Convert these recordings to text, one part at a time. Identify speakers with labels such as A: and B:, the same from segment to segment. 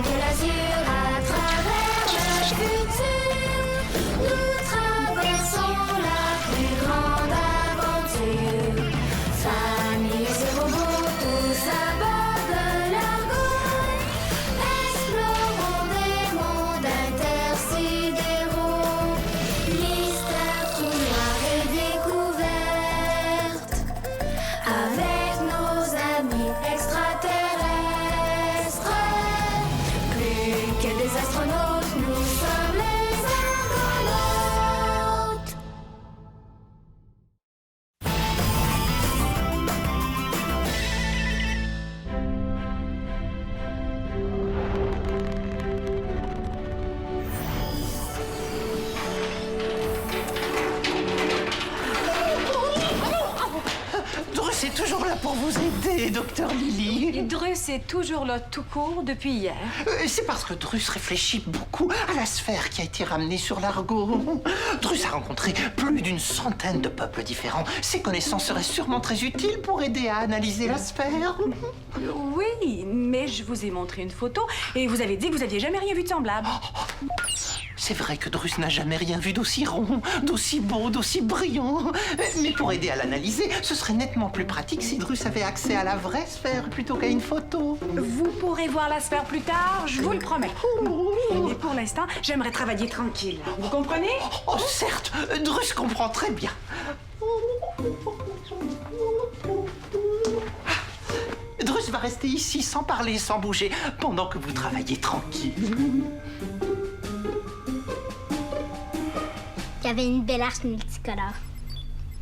A: quel azur à travers le futur. Nous traversons la plus grande aventure. Famille et robots, tous à bord de l'argot. Explorons des mondes intersidéraux. Mystère tout noir et découverte. Avec nos amis extraterrestres. Plus que des astronautes, nous sommes les argonautes.
B: Drus est toujours là pour vous aider, docteur Lily.
C: Drus est toujours là tout court depuis hier.
B: C'est parce que Drus réfléchit beaucoup à la sphère qui a été ramenée sur l'Argo. Drus a rencontré plus d'une centaine de peuples différents. Ses connaissances seraient sûrement très utiles pour aider à analyser la sphère.
C: Oui, mais je vous ai montré une photo et vous avez dit que vous aviez jamais rien vu de semblable.
B: C'est vrai que Drus n'a jamais rien vu d'aussi rond, d'aussi beau, d'aussi brillant. Mais pour aider à l'analyser, ce serait nettement plus pratique si Drus avait accès à la vraie sphère plutôt qu'à une photo.
C: Vous pourrez voir la sphère plus tard, je vous le promets. Et pour l'instant, j'aimerais travailler tranquille. Vous comprenez?
B: Oh, certes, Drus comprend très bien. Drus va rester ici sans parler, sans bouger, pendant que vous travaillez tranquille.
D: Il y avait une belle arche multicolore.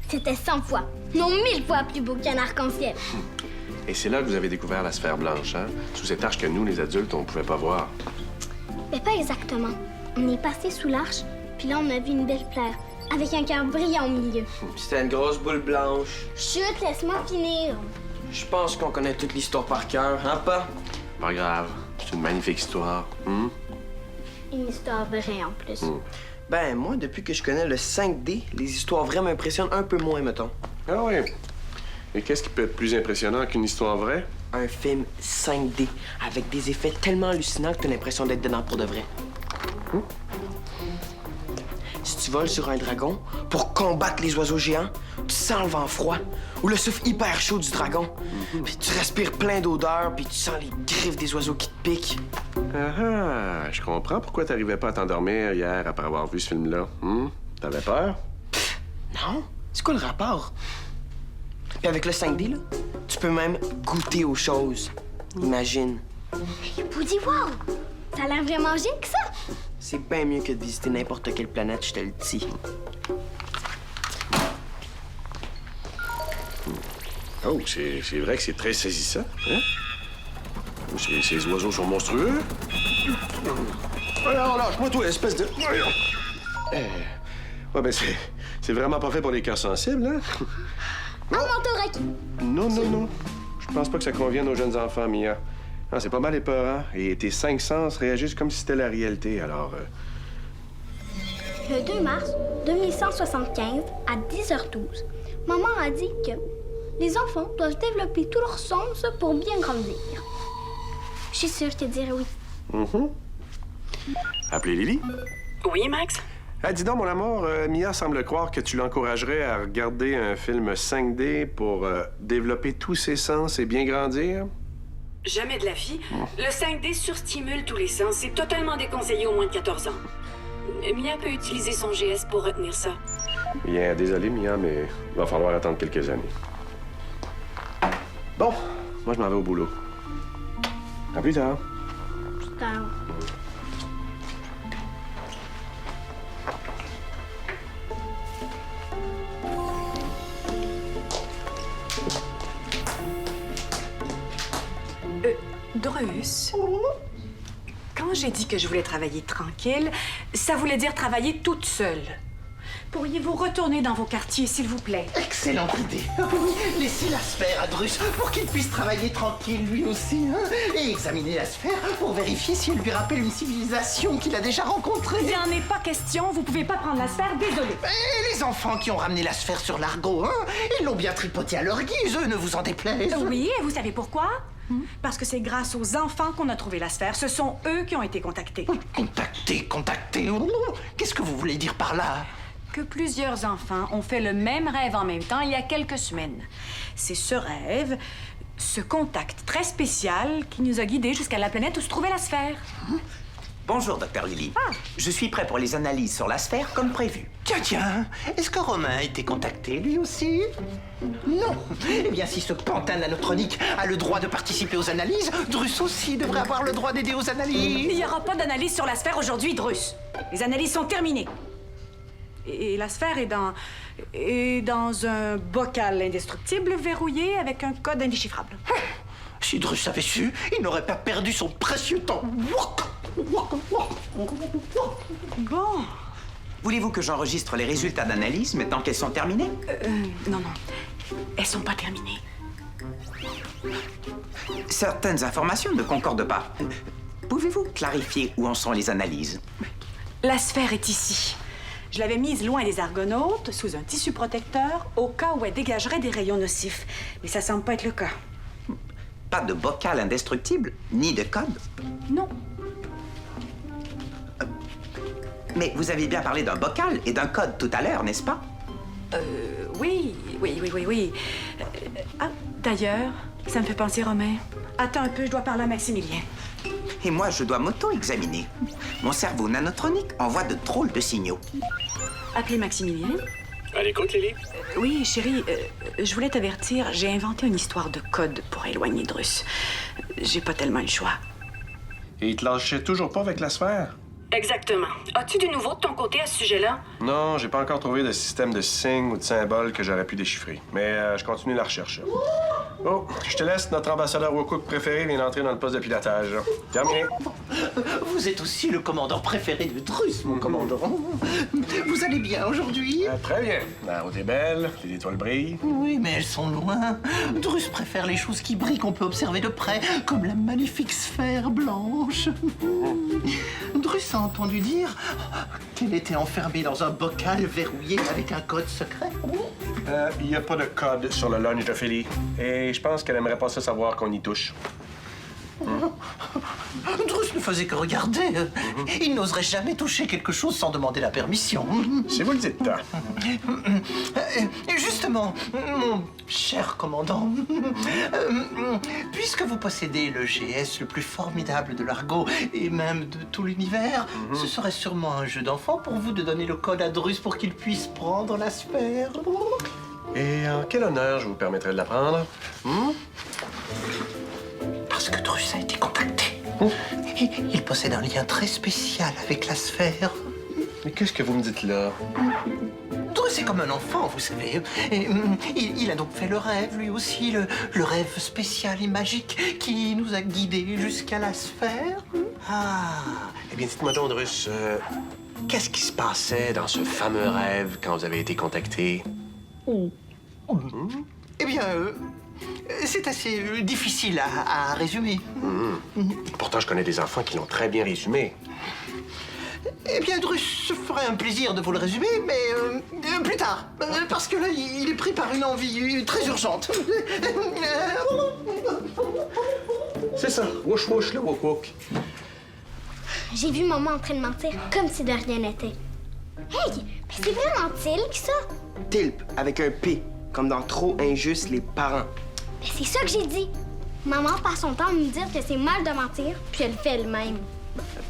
D: C'était 100 fois, non 1000 fois plus beau qu'un arc-en-ciel.
E: Et c'est là que vous avez découvert la sphère blanche, hein? Sous cette arche que nous, les adultes, on pouvait pas voir.
D: Mais pas exactement. On est passé sous l'arche, puis là on a vu une belle fleur, avec un cœur brillant au milieu.
F: C'était une grosse boule blanche.
D: Chut, laisse-moi finir.
F: Je pense qu'on connaît toute l'histoire par cœur, hein, pas?
E: Pas grave. C'est une magnifique histoire.
D: Une histoire vraie en plus.
F: Ben, moi, depuis que je connais le 5D, les histoires vraies m'impressionnent un peu moins, mettons.
E: Ah oui. Et qu'est-ce qui peut être plus impressionnant qu'une histoire vraie?
F: Un film 5D, avec des effets tellement hallucinants que t'as l'impression d'être dedans pour de vrai. Si tu voles sur un dragon pour combattre les oiseaux géants, tu sens le vent froid ou le souffle hyper chaud du dragon. Puis tu respires plein d'odeurs, puis tu sens les griffes des oiseaux qui te piquent.
E: Ah, je comprends pourquoi t'arrivais pas à t'endormir hier après avoir vu ce film-là. T'avais peur?
F: Non? C'est quoi le rapport? Puis avec le 5D, là, tu peux même goûter aux choses. Imagine.
D: Woody, wow! Ça a l'air vraiment génial que ça!
F: C'est bien mieux que de visiter n'importe quelle planète, je te le dis.
E: Oh, c'est vrai que c'est très saisissant, hein? Oh, ces oiseaux sont monstrueux.
G: Alors, lâche-moi, toi, espèce de...
E: Ouais, ben c'est vraiment pas fait pour les cœurs sensibles, hein?
D: Un manteau requis!
E: Non, non, non. Je pense pas que ça convienne aux jeunes enfants, Mia. Non, c'est pas mal épeurant. Et tes 5 sens réagissent comme si c'était la réalité, alors...
D: Le 2 mars 2175, à 10h12, maman a dit que les enfants doivent développer tous leurs sens pour bien grandir. Je suis sûre que tu dirais oui.
E: Appelez Lily?
C: Oui, Max?
E: Ah, dis donc, mon amour, Mia semble croire que tu l'encouragerais à regarder un film 5D pour développer tous ses sens et bien grandir.
H: Jamais de la vie. Le 5D surstimule tous les sens. C'est totalement déconseillé aux moins de 14 ans. Mia peut utiliser son GS pour retenir ça.
E: Bien, désolé, Mia, mais il va falloir attendre quelques années. Bon, moi, je m'en vais au boulot. À plus tard.
D: Putain.
C: Drus, quand j'ai dit que je voulais travailler tranquille, ça voulait dire travailler toute seule. Pourriez-vous retourner dans vos quartiers, s'il vous plaît?
B: Excellente idée. Oui, laissez la sphère à Drus pour qu'il puisse travailler tranquille lui aussi, hein, et examiner la sphère pour vérifier si elle lui rappelle une civilisation qu'il a déjà rencontrée.
C: Il n'en est pas question, vous pouvez pas prendre la sphère, désolé.
B: Et les enfants qui ont ramené la sphère sur l'Argo, hein, ils l'ont bien tripotée à leur guise, eux, ne vous en déplaise.
C: Oui, et vous savez pourquoi? Parce que c'est grâce aux enfants qu'on a trouvé la sphère. Ce sont eux qui ont été contactés.
B: Contacter. Qu'est-ce que vous voulez dire par là?
C: Que plusieurs enfants ont fait le même rêve en même temps il y a quelques semaines. C'est ce rêve, ce contact très spécial qui nous a guidés jusqu'à la planète où se trouvait la sphère.
G: Bonjour, Dr. Lily. Je suis prêt pour les analyses sur la sphère comme prévu.
B: Tiens, est-ce que Romain a été contacté, lui aussi? Non. Eh bien, si ce pantin nanotronique a le droit de participer aux analyses, Drus aussi devrait avoir le droit d'aider aux analyses.
C: Il n'y aura pas d'analyse sur la sphère aujourd'hui, Drus. Les analyses sont terminées. Et la sphère est dans un bocal indestructible verrouillé avec un code indéchiffrable.
B: Si Drus avait su, il n'aurait pas perdu son précieux temps.
C: Bon.
G: Voulez-vous que j'enregistre les résultats d'analyse maintenant qu'elles sont terminées?
C: Non. Elles sont pas terminées.
G: Certaines informations ne concordent pas. Pouvez-vous clarifier où en sont les analyses?
C: La sphère est ici. Je l'avais mise loin des argonautes, sous un tissu protecteur, au cas où elle dégagerait des rayons nocifs. Mais ça semble pas être le cas.
G: Pas de bocal indestructible, ni de code.
C: Non.
G: Mais vous avez bien parlé d'un bocal et d'un code tout à l'heure, n'est-ce pas?
C: Oui. D'ailleurs, ça me fait penser, Romain. Attends un peu, je dois parler à Maximilien.
G: Et moi, je dois m'auto-examiner. Mon cerveau nanotronique envoie de drôles de signaux.
C: Appelez Maximilien.
I: À l'écoute, Lily?
C: Oui, chérie, je voulais t'avertir, j'ai inventé une histoire de code pour éloigner Drus. J'ai pas tellement le choix.
E: Et il te lâchait toujours pas avec la sphère?
H: Exactement. As-tu du nouveau de ton côté à ce sujet-là?
E: Non, j'ai pas encore trouvé de système de signes ou de symboles que j'aurais pu déchiffrer. Mais je continue la recherche. Oh, je te laisse. Notre ambassadeur Wokuk préféré vient d'entrer dans le poste de pilotage. Terminé.
B: Vous êtes aussi le commandant préféré de Drus, mon commandant. Vous allez bien aujourd'hui?
E: Très bien. La route est belle, les étoiles brillent.
B: Oui, mais elles sont loin. Drus préfère les choses qui brillent qu'on peut observer de près, comme la magnifique sphère blanche. Drus a entendu dire qu'elle était enfermée dans un bocal verrouillé avec un code secret.
E: Il n'y a pas de code sur le lunch de Philly. Et je pense qu'elle aimerait pas ça savoir qu'on y touche.
B: Drus ne faisait que regarder. Il n'oserait jamais toucher quelque chose sans demander la permission.
E: Si vous le dites.
B: Et justement, mon cher commandant, puisque vous possédez le GS le plus formidable de l'argot et même de tout l'univers, ce serait sûrement un jeu d'enfant pour vous de donner le code à Drus pour qu'il puisse prendre la sphère.
E: Et en quel honneur je vous permettrai de la prendre?
B: Parce que Drus a été contacté. Il possède un lien très spécial avec la sphère.
E: Mais qu'est-ce que vous me dites là?
B: Drus est comme un enfant, vous savez. Et, il a donc fait le rêve, lui aussi, le rêve spécial et magique qui nous a guidés jusqu'à la sphère.
E: Ah! Eh bien, dites-moi donc, Drus, qu'est-ce qui se passait dans ce fameux rêve quand vous avez été contacté?
B: Eh bien, c'est assez difficile à résumer.
E: Pourtant, je connais des enfants qui l'ont très bien résumé.
B: Eh bien, Drus se ferait un plaisir de vous le résumer, mais plus tard. Parce que là, il est pris par une envie très urgente.
E: C'est ça. Wouch wouch, le wok wok.
D: J'ai vu maman en train de mentir comme si de rien n'était. Hey, mais c'est vraiment Tilk, ça?
F: Tilp, avec un P, comme dans Trop injuste les parents.
D: Mais c'est ça que j'ai dit. Maman passe son temps à me dire que c'est mal de mentir, puis elle fait elle-même.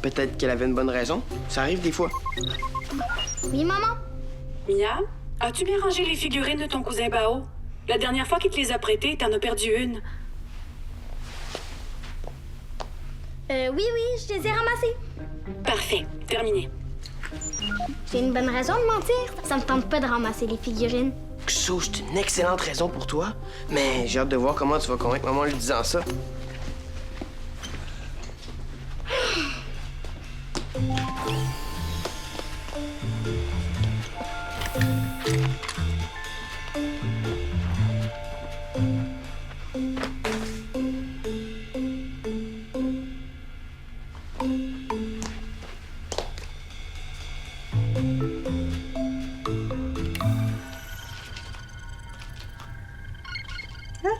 F: Peut-être qu'elle avait une bonne raison. Ça arrive des fois.
D: Oui, maman?
H: Mia, as-tu bien rangé les figurines de ton cousin Bao? La dernière fois qu'il te les a prêtées, t'en as perdu une.
D: Oui, je les ai ramassés.
H: Parfait, terminé.
D: J'ai une bonne raison de mentir. Ça me tente pas de ramasser les figurines.
F: XO, c'est une excellente raison pour toi. Mais j'ai hâte de voir comment tu vas convaincre maman en lui disant ça.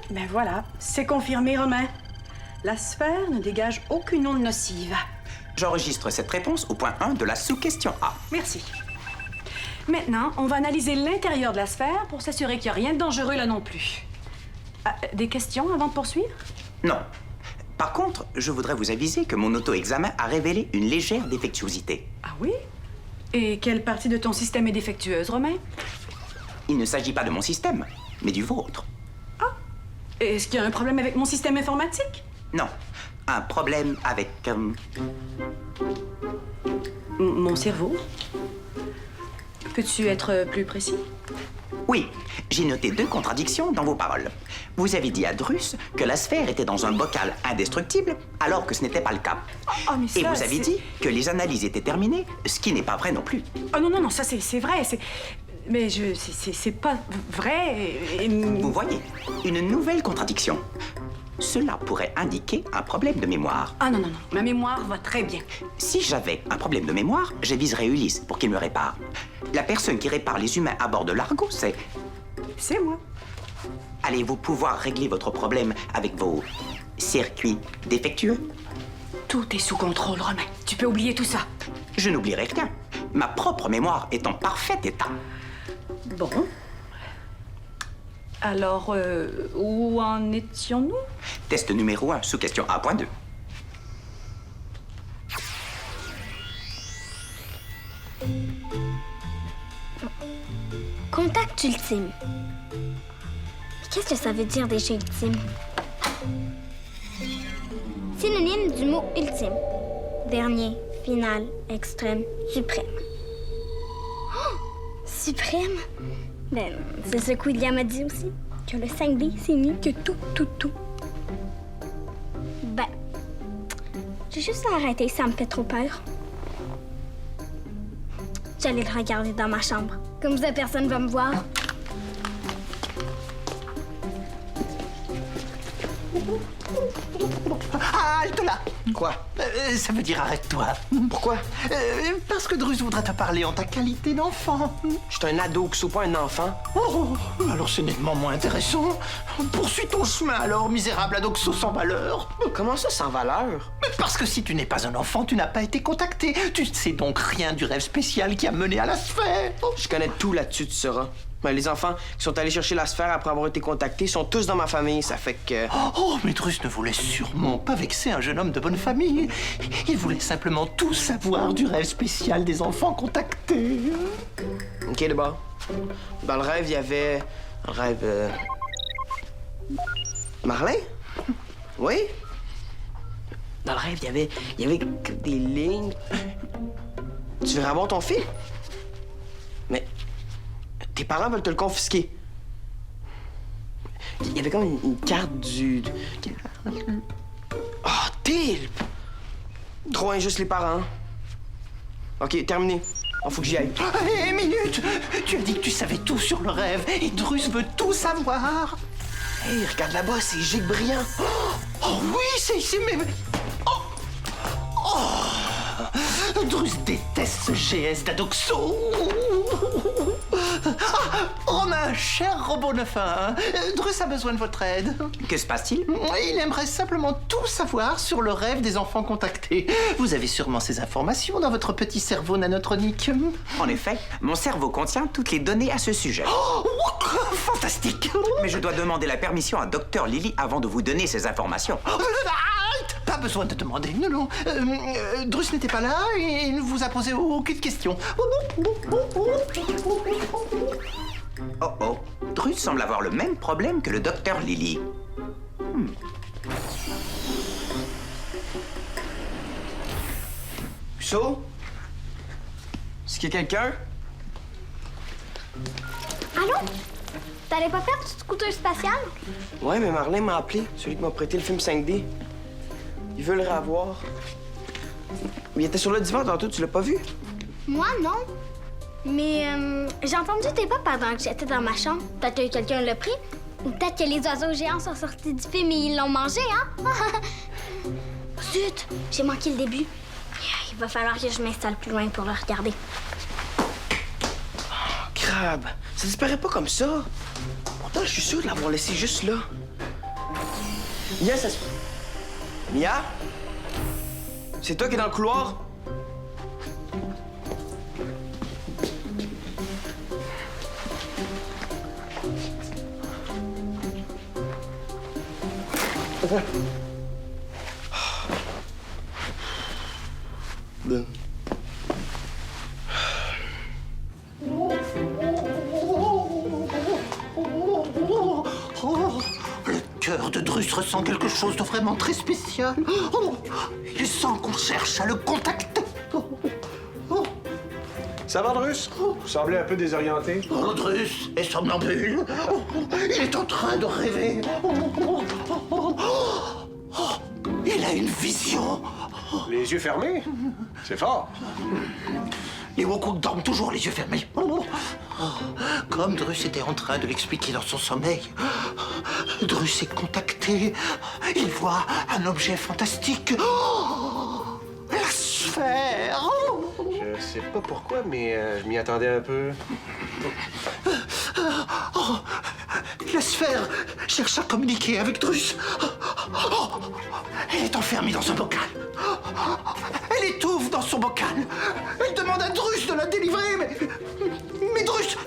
C: Ben voilà, c'est confirmé, Romain. La sphère ne dégage aucune onde nocive.
G: J'enregistre cette réponse au point 1 de la sous-question A.
C: Merci. Maintenant, on va analyser l'intérieur de la sphère pour s'assurer qu'il n'y a rien de dangereux là non plus. Ah, des questions avant de poursuivre?
G: Non. Par contre, je voudrais vous aviser que mon auto-examen a révélé une légère défectuosité.
C: Ah oui? Et quelle partie de ton système est défectueuse, Romain?
G: Il ne s'agit pas de mon système, mais du vôtre.
C: Est-ce qu'il y a un problème avec mon système informatique?
G: Non, un problème avec...
C: Mon cerveau? Peux-tu être plus précis?
G: Oui, j'ai noté 2 contradictions dans vos paroles. Vous avez dit à Drus que la sphère était dans un bocal indestructible, alors que ce n'était pas le cas.
C: Mais
G: Et
C: ça,
G: vous avez dit que les analyses étaient terminées, ce qui n'est pas vrai non plus.
C: Oh non, ça c'est vrai, mais c'est pas vrai.
G: Vous voyez, une nouvelle contradiction. Cela pourrait indiquer un problème de mémoire.
C: Ah non, ma mémoire va très bien.
G: Si j'avais un problème de mémoire, j'aviserais Ulysse pour qu'il me répare. La personne qui répare les humains à bord de l'Argo, c'est...
C: C'est moi.
G: Allez-vous pouvoir régler votre problème avec vos circuits défectueux?
C: Tout est sous contrôle, Romain. Tu peux oublier tout ça.
G: Je n'oublierai rien. Ma propre mémoire est en parfait état.
C: Bon. Alors, où en étions-nous?
G: Test numéro 1, sous question A.2.
D: Contact ultime. Qu'est-ce que ça veut dire déjà ultime? Synonyme du mot ultime. Dernier, final, extrême, suprême. Oh! Suprême? Ben, c'est ce que William a dit aussi. Que le 5D, c'est mieux que tout. Ben, j'ai juste à arrêter, ça me fait trop peur. J'allais le regarder dans ma chambre. Comme ça, personne va me voir.
B: Halte là!
F: Quoi?
B: Ça veut dire arrête-toi.
F: Pourquoi?
B: Parce que Drus voudra te parler en ta qualité d'enfant.
F: Je suis un ado, que pas un enfant.
B: Oh, alors c'est nettement moins intéressant. Poursuis ton chemin alors, misérable adoxo sans valeur.
F: Comment ça, sans valeur?
B: Parce que si tu n'es pas un enfant, tu n'as pas été contacté. Tu ne sais donc rien du rêve spécial qui a mené à la sphère.
F: Je connais tout là-dessus, tu sauras. Mais les enfants qui sont allés chercher la sphère après avoir été contactés sont tous dans ma famille, ça fait que...
B: Oh, mais Drus ne voulait sûrement pas vexer un jeune homme de bonne famille. Il voulait simplement tout savoir du rêve spécial des enfants contactés.
F: OK, d'abord. Dans le rêve, il y avait... Un rêve... Marlin? Oui? Dans le rêve, il y avait que des lignes. Tu veux avoir ton film? Mais... Tes parents veulent te le confisquer. Il y avait comme une carte du... Oh, Till! Trop injuste, les parents. OK, terminé. Il faut que j'y aille.
B: Hé, minute! Tu as dit que tu savais tout sur le rêve et Drus veut tout savoir.
F: Hey, regarde là-bas, c'est Gigue Brillant.
B: Oh oui, c'est ici, mais... Oh! Drus déteste ce GS d'Adoxo. Romain, cher robot 9-1, Drus a besoin de votre aide.
G: Que se passe-t-il?
B: Il aimerait simplement tout savoir sur le rêve des enfants contactés. Vous avez sûrement ces informations dans votre petit cerveau nanotronique.
G: En effet, mon cerveau contient toutes les données à ce sujet.
B: Oh, fantastique!
G: Mais je dois demander la permission à Dr. Lily avant de vous donner ces informations.
B: Halte! Pas besoin de demander, non. Drus n'était pas là et il ne vous a posé aucune question.
G: Oh, Drus semble avoir le même problème que le Dr. Lily.
F: Puceau? Est-ce qu'il y a quelqu'un?
D: Allô? T'allais pas faire du scooter spatial?
F: Ouais, mais Marlin m'a appelé, celui qui m'a prêté le film 5D. Il veut le revoir. Mais il était sur le divan tantôt, tu l'as pas vu?
D: Moi, non. Mais j'ai entendu tes pas pendant que j'étais dans ma chambre. Peut-être que quelqu'un l'a pris. Ou peut-être que les oiseaux géants sont sortis du film et ils l'ont mangé, hein? Zut! J'ai manqué le début. Il va falloir que je m'installe plus loin pour le regarder.
F: Crabe, ça disparaît pas comme ça. Pourtant, je suis sûr de l'avoir laissé juste là. Yes, ça se... Mia? C'est toi qui es dans le couloir?
B: Oh, le cœur de Drus ressent quelque chose de vraiment très spécial. Oh, il sent qu'on cherche à le contacter.
E: Ça va, Drus? Vous semblez un peu désorienté.
B: Oh, Drus est somnambule. Oh, il est en train de rêver. Il a une vision.
E: Les yeux fermés? C'est fort.
B: Les Wokuk dorment toujours les yeux fermés. Comme Drus était en train de l'expliquer dans son sommeil, Drus est contacté. Il voit un objet fantastique. La sphère.
E: Je sais pas pourquoi, mais je m'y attendais un peu.
B: La sphère cherche à communiquer avec Drus. Elle est enfermée dans un bocal. Elle étouffe dans son bocal. Elle demande à Drus de la délivrer, mais Drus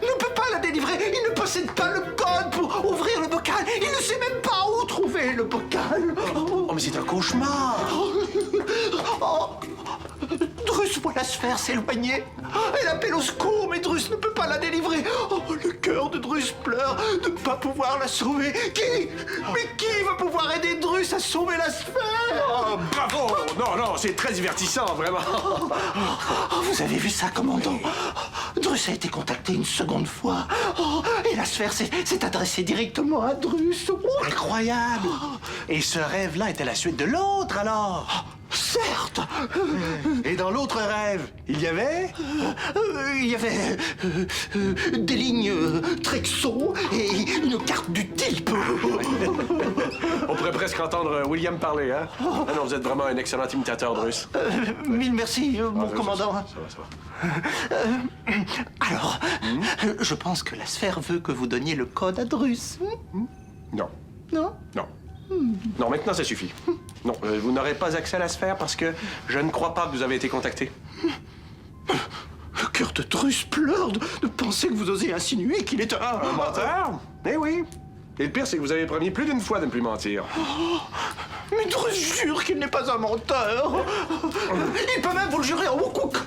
B: ne peut pas la délivrer. Il ne possède pas le code pour ouvrir le bocal. Il ne sait même pas où trouver le bocal.
E: Oh, mais c'est un cauchemar!
B: Drus voit la sphère s'éloigner. Elle appelle au secours, mais Drus ne peut pas la délivrer. Oh, le cœur de Drus pleure de ne pas pouvoir la sauver. Mais qui va pouvoir aider Drus à sauver la sphère?
E: Oh, bravo! Non, c'est très divertissant, vraiment.
B: Oh, vous avez vu ça, commandant? Drus a été contacté une seconde fois. Oh, et la sphère s'est adressée directement à Drus. Oh,
E: Incroyable! Et ce rêve-là était la suite de l'autre, alors?
B: certes.
E: Et dans l'autre rêve, il y avait?
B: Il y avait des lignes Trexo et une carte du type.
E: On pourrait presque entendre William parler, hein? Ah non, vous êtes vraiment un excellent imitateur, Drus.
B: Mille merci, mon commandant.
E: Ça va.
B: Alors, je pense que la sphère veut que vous donniez le code à Drus.
E: Non.
B: Non?
E: Non. Non, maintenant, ça suffit. Non, vous n'aurez pas accès à la sphère parce que je ne crois pas que vous avez été contacté.
B: Le cœur de Drus pleure de penser que vous osez insinuer qu'il est un
E: menteur? Eh oui. Et le pire, c'est que vous avez promis plus d'une fois de ne plus mentir.
B: Mais Drus jure qu'il n'est pas un menteur. Il peut même vous le jurer en Wokuk.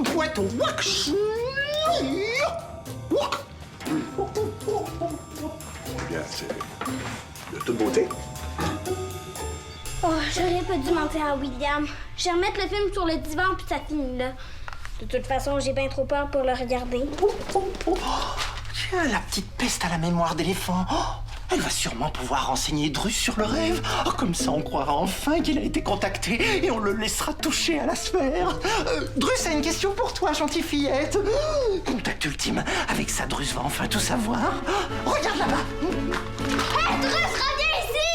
B: Pouette wak.
E: Bien, c'est de toute beauté.
D: Oh, j'aurais pas dû mentir à William. Je vais remettre le film sur le divan puis ça finit là. De toute façon, j'ai bien trop peur pour le regarder.
B: Tiens, la petite peste à la mémoire d'éléphant. Oh, elle va sûrement pouvoir renseigner Drus sur le rêve. Oh, comme ça, on croira enfin qu'il a été contacté et on le laissera toucher à la sphère. Drus a une question pour toi, gentille fillette. Contact ultime. Avec ça, Drus va enfin tout savoir. Regarde là-bas.
D: Hé, Drus, reviens ici!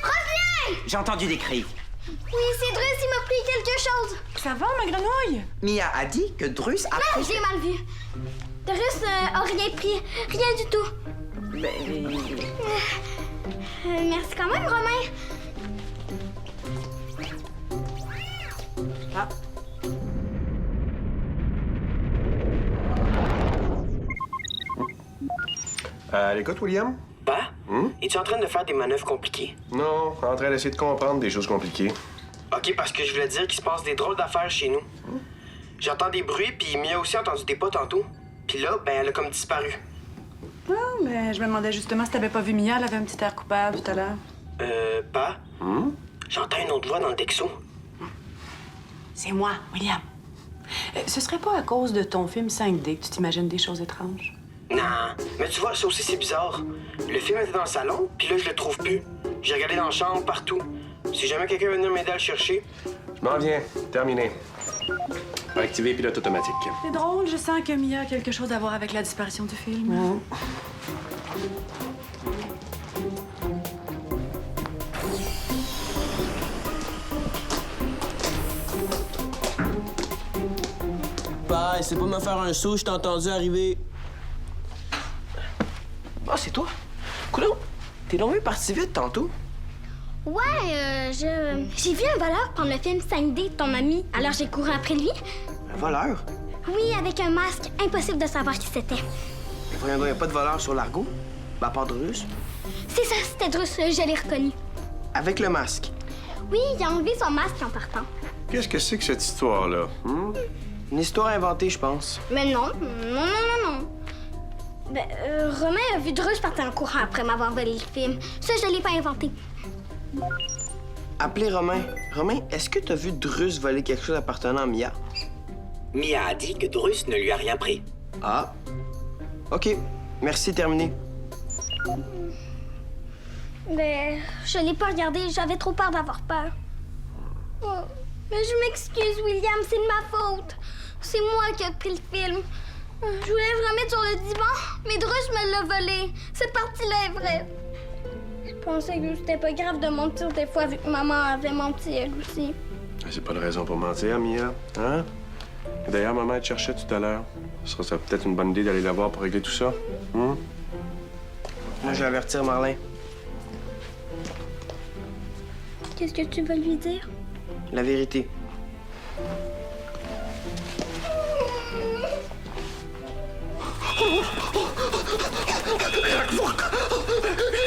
D: Reviens!
G: J'ai entendu des cris.
D: Oui, c'est Drus, il m'a pris quelque chose.
C: Ça va, ma grenouille?
G: Mia a dit que Drus a...
D: Non, j'ai mal vu. Drus a rien pris. Rien du tout. Merci quand même, Romain.
C: Ah.
E: À l'écoute, William?
F: Pa? Es-tu en train de faire des manœuvres compliquées?
E: Non, en train d'essayer de comprendre des choses compliquées.
F: OK, parce que je voulais dire qu'il se passe des drôles d'affaires chez nous. J'entends des bruits, puis Mia a aussi entendu des pas tantôt. Puis là, ben, elle a comme disparu.
C: Non, mais je me demandais justement si t'avais pas vu Mia, elle avait un petit air coupable tout à l'heure.
F: Pa? J'entends une autre voix dans le Dexo.
C: C'est moi, William. Ce serait pas à cause de ton film 5D que tu t'imagines des choses étranges?
F: Non, mais tu vois, ça aussi, c'est bizarre. Le film était dans le salon, puis là, je le trouve plus. J'ai regardé dans la chambre, partout. Si jamais quelqu'un veut venir m'aider à le chercher...
E: Je m'en viens. Terminé. Activer pilote automatique.
C: C'est drôle, je sens que Mia a quelque chose à voir avec la disparition du film.
I: Bah, c'est pas me faire un saut, je t'ai entendu arriver.
F: Ah, c'est toi? Coudonc, t'es donc parti vite tantôt.
D: Ouais, j'ai vu un voleur prendre le film 5D de ton ami, alors j'ai couru après lui.
F: Un voleur?
D: Oui, avec un masque, impossible de savoir qui c'était.
F: Mais voyons donc, y a pas de voleur sur l'argot? Ben, à part Drus.
D: C'est ça, c'était Drus, je l'ai reconnu.
F: Avec le masque.
D: Oui, il a enlevé son masque en partant.
E: Qu'est-ce que c'est que cette histoire-là?
F: Une histoire inventée, je pense.
D: Mais non. Ben, Romain a vu Drus partir en courant après m'avoir volé le film. Ça, je l'ai pas inventé.
F: Appelez Romain. Romain, est-ce que t'as vu Drus voler quelque chose appartenant à Mia?
G: Mia a dit que Drus ne lui a rien pris.
F: Ah. OK. Merci, terminé.
D: Ben, je l'ai pas regardé, j'avais trop peur d'avoir peur. Oh, mais je m'excuse, William, c'est de ma faute. C'est moi qui ai pris le film. Je voulais le remettre sur le divan, mais Drus me l'a volé. Cette partie-là est vraie. Je pensais que c'était pas grave de mentir des fois, vu que maman avait menti elle aussi.
E: C'est pas de raison pour mentir, Mia. Hein? Et d'ailleurs, maman, elle te cherchait tout à l'heure. Ce serait peut-être une bonne idée d'aller la voir pour régler tout ça.
F: Moi, je vais avertir Marlin.
D: Qu'est-ce que tu veux lui dire?
F: La vérité.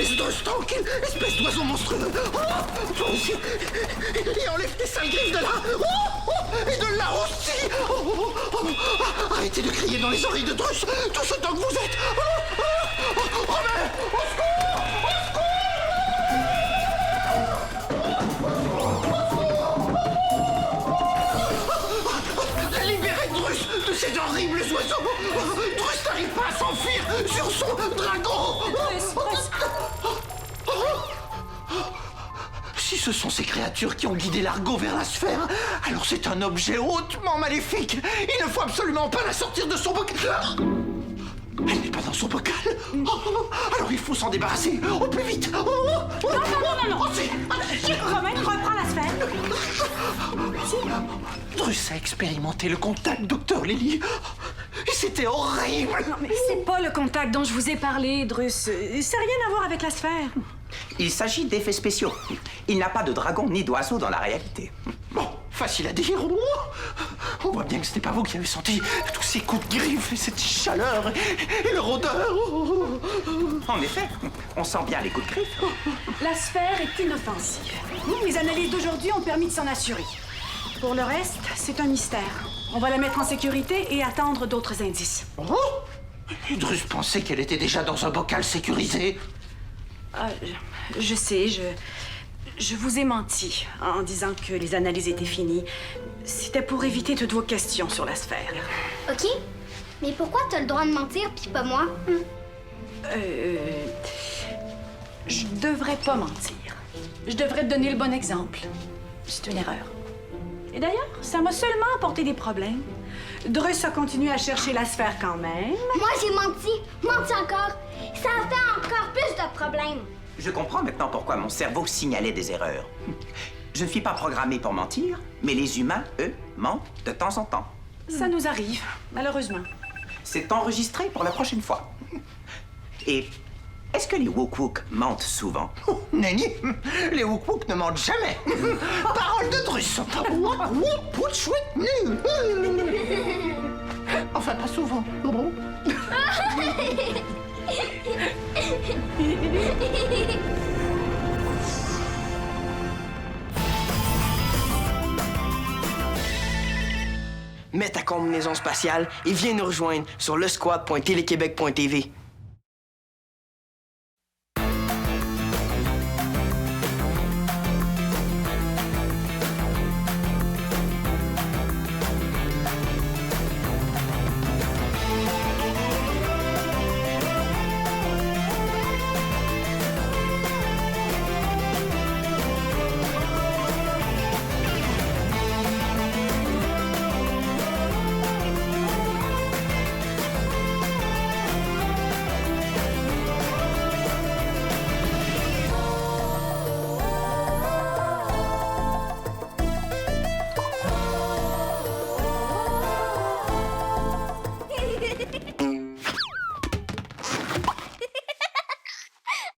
B: Laisse Drus tranquille, espèce d'oiseau monstrueux. Toi aussi. Et enlève tes sales griffes de là. Et de là aussi. Arrêtez de crier dans les oreilles de Drus, tous autant que vous êtes. Romain, au secours! Libérez Drus de ces horribles oiseaux. Drus n'arrive pas à s'enfuir sur son dragon. Si ce sont ces créatures qui ont guidé l'argot vers la sphère, alors c'est un objet hautement maléfique. Il ne faut absolument pas la sortir de son bocal. Elle n'est pas dans son bocal. Alors il faut s'en débarrasser au plus vite.
C: Non. Romain, reprends la sphère.
B: Drus a expérimenté le contact, Docteur Lily. Et c'était horrible.
C: Non, mais c'est pas le contact dont je vous ai parlé, Drus. Ça n'a rien à voir avec la sphère.
G: Il s'agit d'effets spéciaux. Il n'y a pas de dragon ni d'oiseau dans la réalité.
B: Bon, facile à dire. On voit bien que ce n'est pas vous qui avez senti tous ces coups de griffes et cette chaleur et leur odeur.
G: En effet, on sent bien les coups de griffe.
C: La sphère est inoffensive. Les analyses d'aujourd'hui ont permis de s'en assurer. Pour le reste, c'est un mystère. On va la mettre en sécurité et attendre d'autres indices.
B: Oh! Drus pensait qu'elle était déjà dans un bocal sécurisé.
C: Je sais, je vous ai menti en disant que les analyses étaient finies. C'était pour éviter toutes vos questions sur la sphère.
D: OK? Mais pourquoi t'as le droit de mentir, puis pas moi?
C: Je devrais pas mentir. Je devrais te donner le bon exemple. C'est une erreur. Et d'ailleurs, ça m'a seulement apporté des problèmes. Drus a continué à chercher la sphère quand même.
D: Moi, j'ai menti encore. Ça a fait encore plus de problèmes.
G: Je comprends maintenant pourquoi mon cerveau signalait des erreurs. Je ne suis pas programmé pour mentir, mais les humains, eux, mentent de temps en temps.
C: Ça nous arrive, malheureusement.
G: C'est enregistré pour la prochaine fois. Et est-ce que les Wook-Wook mentent souvent?
B: Nenni, les Wook-Wook ne mentent jamais. Parole de Drus. Enfin, pas souvent.
F: Mets ta combinaison spatiale et viens nous rejoindre sur lesquad.téléquébec.tv.